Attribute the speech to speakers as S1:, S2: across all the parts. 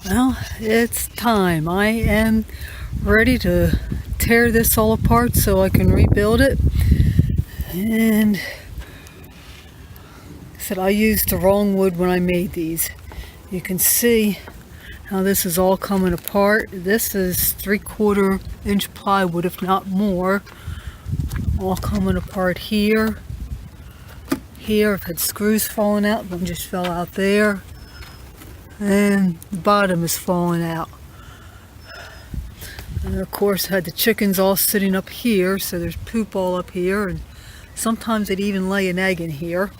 S1: Well, it's time. I am ready to tear this all apart so I can rebuild it. And I said I used the wrong wood when I made these. You can see how this is all coming apart. This is 3/4 inch plywood, if not more, all coming apart here. Here, I've had screws falling out. One just fell out there. And the bottom is falling out. And of course I had the chickens all sitting up here, so there's poop all up here, and sometimes they'd even lay an egg in here.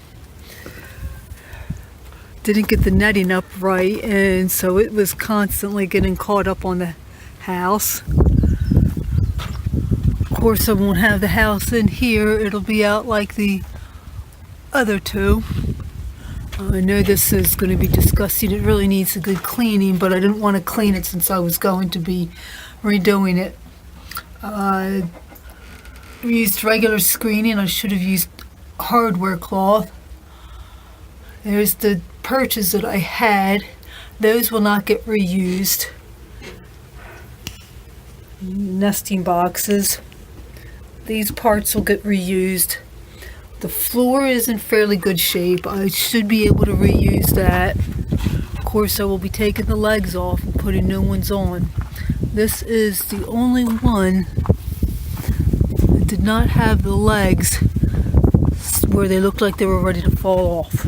S1: Didn't get the netting up right, and so it was constantly getting caught up on the house. Of course I won't have the house in here, it'll be out like the other two. I know this is going to be disgusting. It really needs a good cleaning, but I didn't want to clean it since I was going to be redoing it. I used regular screening. I should have used hardware cloth. There's the perches that I had. Those will not get reused. Nesting boxes. These parts will get reused. The floor is in fairly good shape. I should be able to reuse that. Of course, I will be taking the legs off and putting new ones on. This is the only one that did not have the legs where they looked like they were ready to fall off.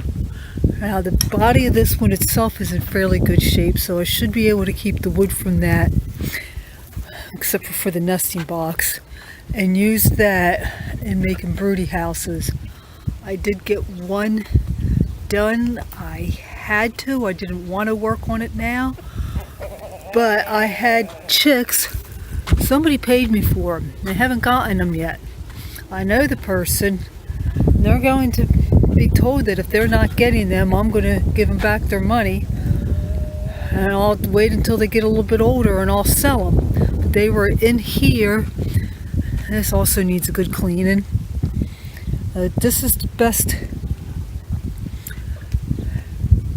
S1: Now, the body of this one itself is in fairly good shape, so I should be able to keep the wood from that, except for the nesting box, and use that in making broody houses. I did get one done. I had to. I didn't want to work on it now, but I had chicks. Somebody paid me for them. They haven't gotten them yet. I know the person. They're going to be told that if they're not getting them, I'm going to give them back their money, and I'll wait until they get a little bit older and I'll sell them. But they were in here. This also needs a good cleaning. This is the best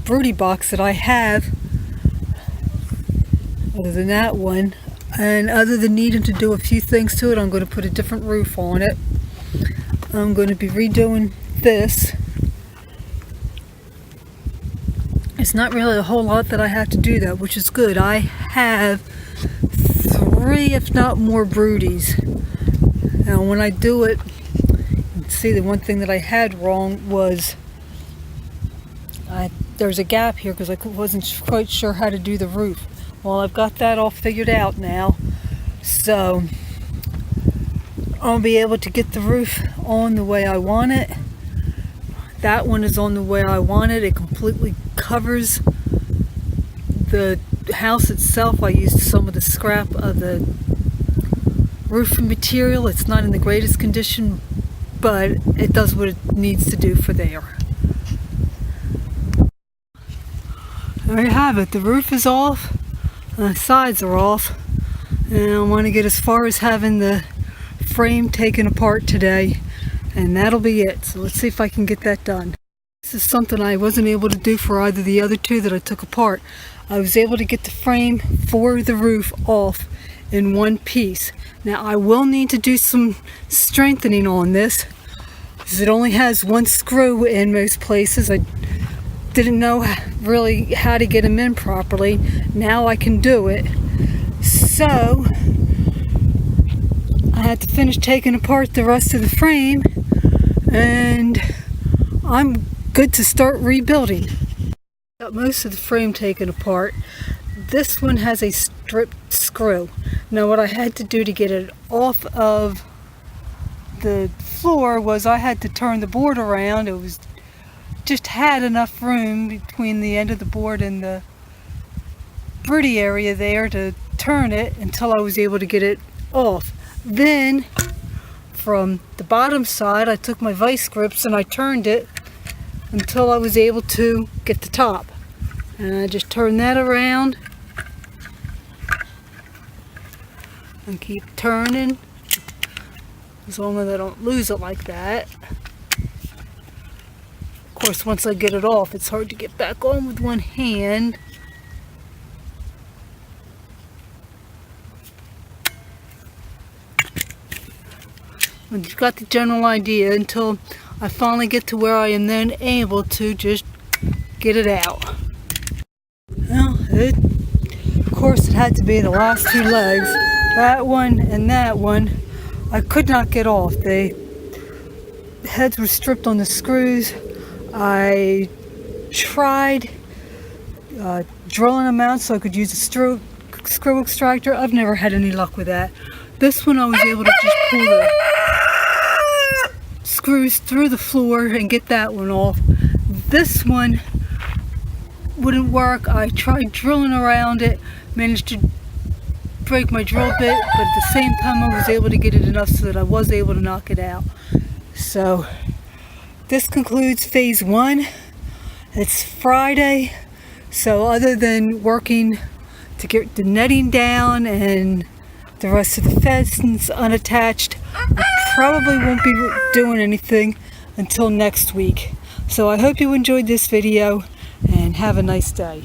S1: broody box that I have, other than that one. And other than needing to do a few things to it, I'm going to put a different roof on it. I'm going to be redoing this. It's not really a whole lot that I have to do that, which is good. I have 3, if not more, broodies. Now when I do it, see, the one thing that I had wrong was there's a gap here because I wasn't quite sure how to do the roof. Well, I've got that all figured out now, so I'll be able to get the roof on the way I want it. That one is on the way I want it. It completely covers the house itself. I used some of the scrap of the roofing material. It's not in the greatest condition, but it does what it needs to do for there. There you have it. The roof is off, the sides are off, and I want to get as far as having the frame taken apart today, and that'll be it. So let's see if I can get that done. This is something I wasn't able to do for either the other two that I took apart. I was able to get the frame for the roof off in one piece. Now I will need to do some strengthening on this because it only has one screw in most places. I didn't know really how to get them in properly. Now I can do it. So I had to finish taking apart the rest of the frame, and I'm good to start rebuilding. Got most of the frame taken apart. This one has a stripped screw. Now what I had to do to get it off of the floor was I had to turn the board around. It was just had enough room between the end of the board and the broody area there to turn it until I was able to get it off. Then from the bottom side I took my vice grips and I turned it until I was able to get the top. And I just turn that around and keep turning as long as I don't lose it like that. Of course, once I get it off, it's hard to get back on with one hand. I've got the general idea until I finally get to where I am then able to just get it out. Well, of course it had to be the last two legs, that one and that one. I could not get off. The heads were stripped on the screws. I tried drilling them out so I could use a screw extractor. I've never had any luck with that. This one I was able to just pull the screws through the floor and get that one off. This one wouldn't work. I tried drilling around it, managed to break my drill bit, but at the same time I was able to get it enough so that I was able to knock it out. So this concludes phase 1. It's Friday, so other than working to get the netting down and the rest of the fence unattached, I probably won't be doing anything until next week. So I hope you enjoyed this video and have a nice day.